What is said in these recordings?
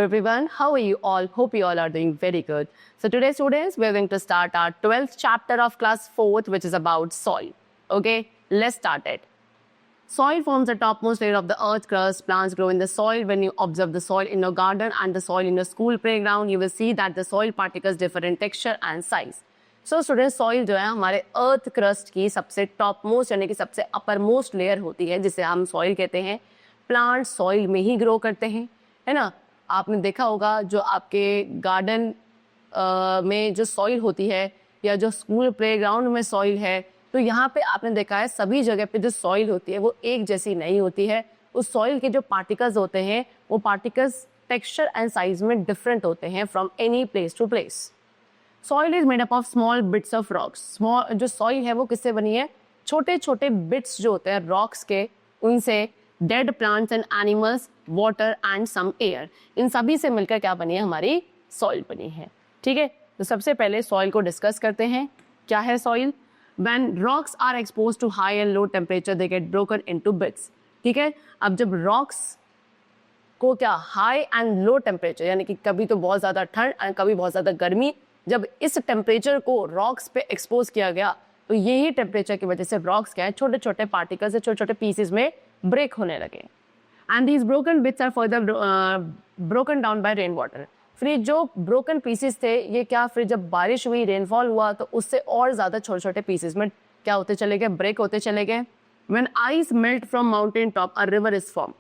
everyone, how are you all? Hope you all are doing very good. So today students, we are going to start our 12th chapter of class 4th, which is about soil. Okay, let's start it. Soil forms the topmost layer of the earth crust. Plants grow in the soil. When you observe the soil in your garden and the soil in your school playground, you will see that the soil particles differ in texture and size. So students, soil जो है हमारे earth crust की सबसे top most यानी कि सबसे upper most layer होती है, जिसे हम सॉइल कहते हैं. प्लांट सॉइल में ही ग्रो करते हैं, है ना. आपने देखा होगा जो आपके गार्डन में जो सॉइल होती है या जो स्कूल प्लेग्राउंड में सॉइल है, तो यहाँ पे आपने देखा है सभी जगह पे जो सॉइल होती है वो एक जैसी नहीं होती है. उस सॉइल के जो पार्टिकल्स होते हैं वो पार्टिकल्स टेक्सचर एंड साइज में डिफरेंट होते हैं from any place to place. Soil is made up of small bits of rocks. Small जो सॉइल है वो किससे बनी है? छोटे छोटे बिट्स जो होते हैं रॉक्स के, उनसे. Dead plants and animals, water and some air, इन सभी से मिलकर क्या बनी है? हमारी सॉइल बनी है. ठीक है, तो सबसे पहले सॉइल को डिस्कस करते हैं. क्या है soil? When rocks are exposed to high and low temperature, they get broken into bits. ठीक है, अब जब rocks को क्या हाई एंड लो टेम्परेचर, यानी कि कभी तो बहुत ज़्यादा ठंड और कभी बहुत ज़्यादा गर्मी, जब इस टेम्परेचर को रॉक्स पे एक्सपोज किया गया तो यही टेम्परेचर की वजह से रॉक्स क्या है, छोटे छोटे पार्टिकल्स से छोटे छोटे पीसेस में ब्रेक होने लगे. And these broken bits are further broken down by rain water. फिर जो ब्रोकन पीसेस थे ये क्या, फिर जब बारिश हुई, रेनफॉल हुआ, तो उससे और ज़्यादा छोटे छोटे पीसेस में क्या होते चले गए? ब्रेक होते चले गए. When ice melt from mountain top a river is form.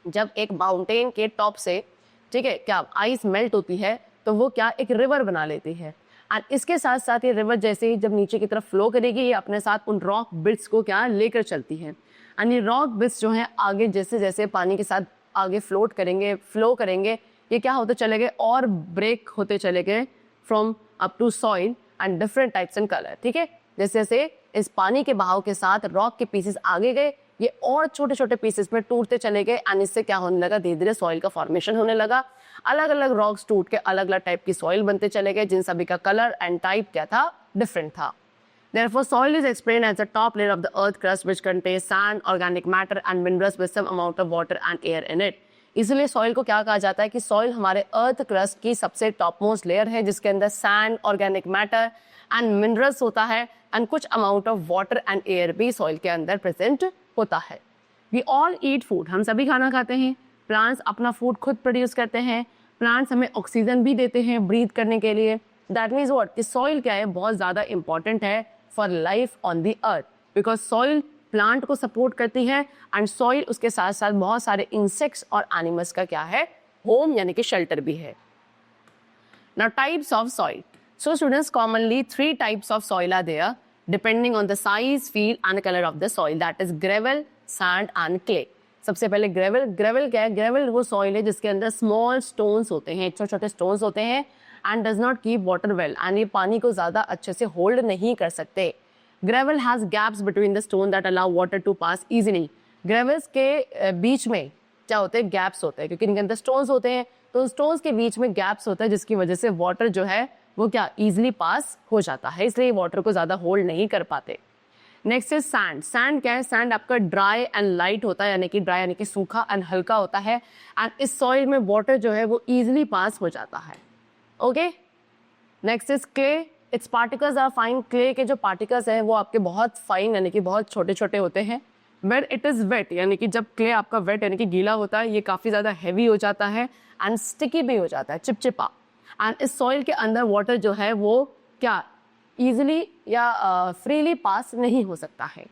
जब एक माउंटेन के टॉप से, ठीक है, क्या आइस मेल्ट होती है तो वो क्या एक रिवर बना लेती है. एंड इसके साथ साथ ये रिवर जैसे ही जब नीचे की तरफ फ्लो करेगी, ये अपने साथ उन रॉक बिट्स को क्या लेकर चलती है. एंड ये रॉक बिट्स जो है आगे जैसे जैसे पानी के साथ आगे फ्लो करेंगे, ये क्या होते चले गए और ब्रेक होते चले गए from up to soil and different types and colour. ठीक है, जैसे जैसे इस पानी के बहाव के साथ रॉक के पीसेस आगे गए, ये और छोटे छोटे पीसेस में टूटते चले गए. एंड इससे क्या होने लगा? धीरे धीरे सॉइल का फॉर्मेशन होने लगा. अलग अलग रॉक्स टूट के अलग अलग टाइप की सॉइल बनते चले गए, जिन सभी का कलर एंड टाइप क्या था? डिफरेंट था. Therefore, soil is explained as the top layer of the earth crust which contains sand, organic matter and minerals with some amount of water and air in it. इसलिए soil को क्या कहा जाता है कि सॉइल हमारे earth crust की सबसे टॉप मोस्ट लेयर है, जिसके अंदर sand, organic matter and minerals होता है, एंड कुछ amount of water and air भी सॉइल के अंदर प्रेजेंट होता है. We all eat food. हम सभी खाना खाते हैं. प्लांट्स अपना फूड खुद प्रोड्यूस करते हैं. प्लांट्स हमें ऑक्सीजन भी देते हैं ब्रीथ करने के लिए. दैट मीन्स व्हाट कि सॉइल क्या है? बहुत ज़्यादा इंपॉर्टेंट है for life on the earth, because soil plant को सपोर्ट करती है एंड सॉइल उसके साथ साथ बहुत सारे इंसेक्ट्स और एनिमल्स का क्या है? होम यानी कि शेल्टर भी है. Now types of soil. So students, commonly 3 types of soil are there depending on the size, feel and colour of the soil. That is gravel, sand and clay. सबसे पहले gravel. Gravel क्या है? Gravel वो soil है जिसके अंदर small stones होते हैं, छोटे छोटे स्टोन्स होते हैं, and does not keep water well, and ये पानी को ज़्यादा अच्छे से होल्ड नहीं कर सकते. Gravel has gaps between the stone that allow water to pass easily. Gravels के बीच में क्या होते हैं? गैप्स होते हैं, क्योंकि इनके अंदर स्टोन्स होते हैं, तो स्टोन्स के बीच में गैप्स होता है, जिसकी वजह से वाटर जो है वो क्या इजीली पास हो जाता है, इसलिए वाटर को ज़्यादा होल्ड नहीं कर पाते. Next is sand. सैंड क्या है? सैंड आपका ड्राई एंड लाइट होता है, यानी कि ड्राई यानी कि सूखा एंड हल्का होता है, एंड इस सॉइल में वाटर जो है वो ईजिली पास हो जाता है. Okay. Next is clay. Its particles are fine. Clay के जो पार्टिकल्स हैं वो आपके बहुत फाइन यानी कि बहुत छोटे छोटे होते हैं. वेट इट इज़ वेट, यानी कि जब क्ले आपका वेट यानी कि गीला होता है, ये काफ़ी ज़्यादा हैवी हो जाता है एंड स्टिकी भी हो जाता है, चिपचिपा. एंड इस सॉइल के अंदर वाटर जो है वो क्या ईजिली या फ्रीली पास नहीं हो सकता है.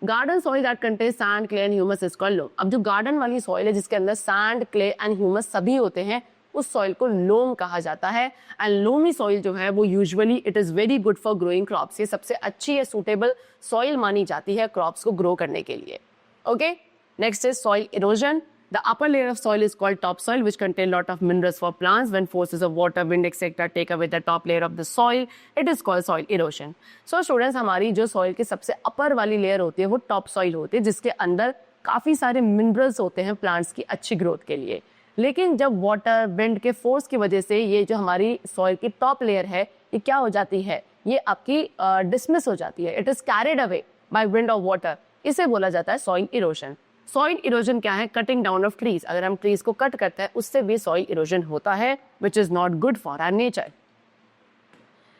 Garden soil that contain sand, clay and humus is called loam. अब जो गार्डन वाली सॉइल है जिसके अंदर सैंड, क्ले एंड ह्यूमस सभी होते हैं, उस सॉइल को लोम कहा जाता है. एंड लोमी सॉइल जो है वो usually it is very good for growing crops. ये सबसे अच्छी या सूटेबल सॉइल मानी जाती है क्रॉप्स को ग्रो करने के लिए. Okay. Next is soil erosion. The upper layer of soil is called top soil which contain lot of minerals for plants. When forces of water, wind etcetera take away the top layer of the soil, it is called soil erosion. So students, हमारी जो soil की सबसे अपर वाली layer होती है वो top soil होती है, जिसके अंदर काफ़ी सारे मिनरल्स होते हैं प्लांट्स की अच्छी ग्रोथ के लिए. लेकिन जब वाटर, विंड के फोर्स की वजह से ये जो हमारी सॉइल की टॉप लेयर है ये क्या हो जाती है? ये आपकी डिसमिस हो जाती है. It is carried away by wind और वाटर. इसे बोला जाता है सॉइल इरोजन. सॉइल इरोजन क्या है? Cutting down of trees. अगर हम ट्रीज को कट करते हैं उससे भी सॉइल इरोजन होता है, which is not good for our nature.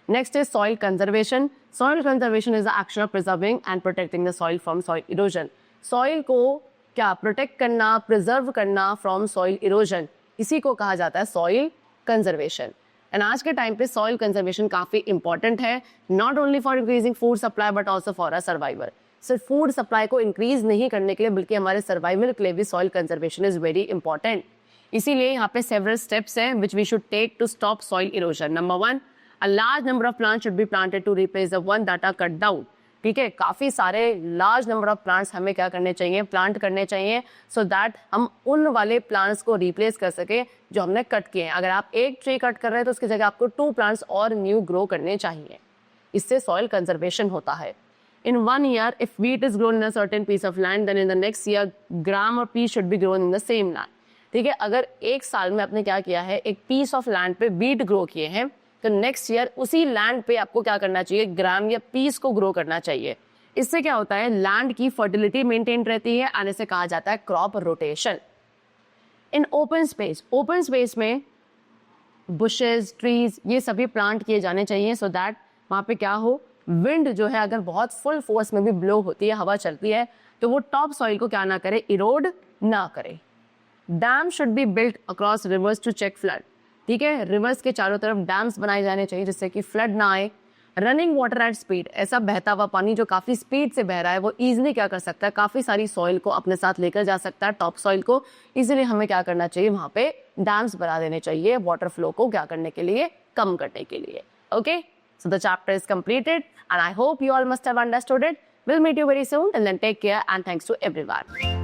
Next is soil conservation. Soil conservation is the action of preserving and protecting the soil from soil erosion. Soil को क्या प्रोटेक्ट करना, प्रिजर्व करना फ्रॉम सॉइल इरोजन, इसी को कहा जाता है soil conservation. And आज के टाइम पे सॉइल कंजर्वेशन काफी इंपॉर्टेंट है, not only for increasing food supply but also for a survival. सिर्फ फूड सप्लाई को इंक्रीज नहीं करने के लिए बल्कि हमारे सर्वाइवल के लिए भी soil conservation is very important. इसीलिए यहाँ पे सेवरल स्टेप्स हैं which we should take to stop soil erosion. Number 1, a large number of plants should be planted to replace the one that are cut down. ठीक है, काफी सारे large number of plants हमें क्या करने चाहिए? Plant करने चाहिए, सो दैट हम उन वाले प्लांट्स को रिप्लेस कर सके जो हमने कट किए हैं। अगर आप एक ट्री कट कर रहे हैं तो उसकी जगह आपको 2 प्लांट्स और न्यू ग्रो करने चाहिए। इससे सॉइल कंजर्वेशन होता है। In 1 year, if wheat is grown in a certain piece of land, then in the next year, gram or pea should be grown in the same land. ठीक है, अगर एक साल में आपने क्या किया है? एक पीस ऑफ लैंड पे व्हीट ग्रो किए हैं, तो नेक्स्ट ईयर उसी लैंड पे आपको क्या करना चाहिए? ग्राम या पीस को ग्रो करना चाहिए। इससे क्या होता है? लैंड की फर्टिलिटी मेंटेन रहती है और इसे कहा जाता है crop rotation. In open space में बुशेस, ट्रीज, ये सभी प्लांट किए जाने चाहिए सो दैट वहाँ पे क्या हो? विंड जो है अगर बहुत फुल फोर्स में भी ब्लो होती है, हवा चलती है, तो वो टॉप सॉइल को क्या ना करे? इरोड ना करे। Dam should be built across rivers to check flood. ठीक है, रिवर्स के चारों तरफ डैम्स बनाए जाने चाहिए जिससे कि फ्लड ना आए। रनिंग वाटर एट स्पीड, ऐसा बहता हुआ पानी जो काफी स्पीड से बह रहा है वो इजीली क्या कर सकता है? काफी सारी सॉइल को अपने साथ लेकर जा सकता है, टॉप सॉइल को। इसीलिए हमें क्या करना चाहिए? वहां पे डैम्स बना देने चाहिए वाटर फ्लो को क्या करने के लिए? कम करने के लिए। Okay, so the chapter is completed and I hope you all must have understood it. Will meet you very soon, and then take care and thanks to everyone.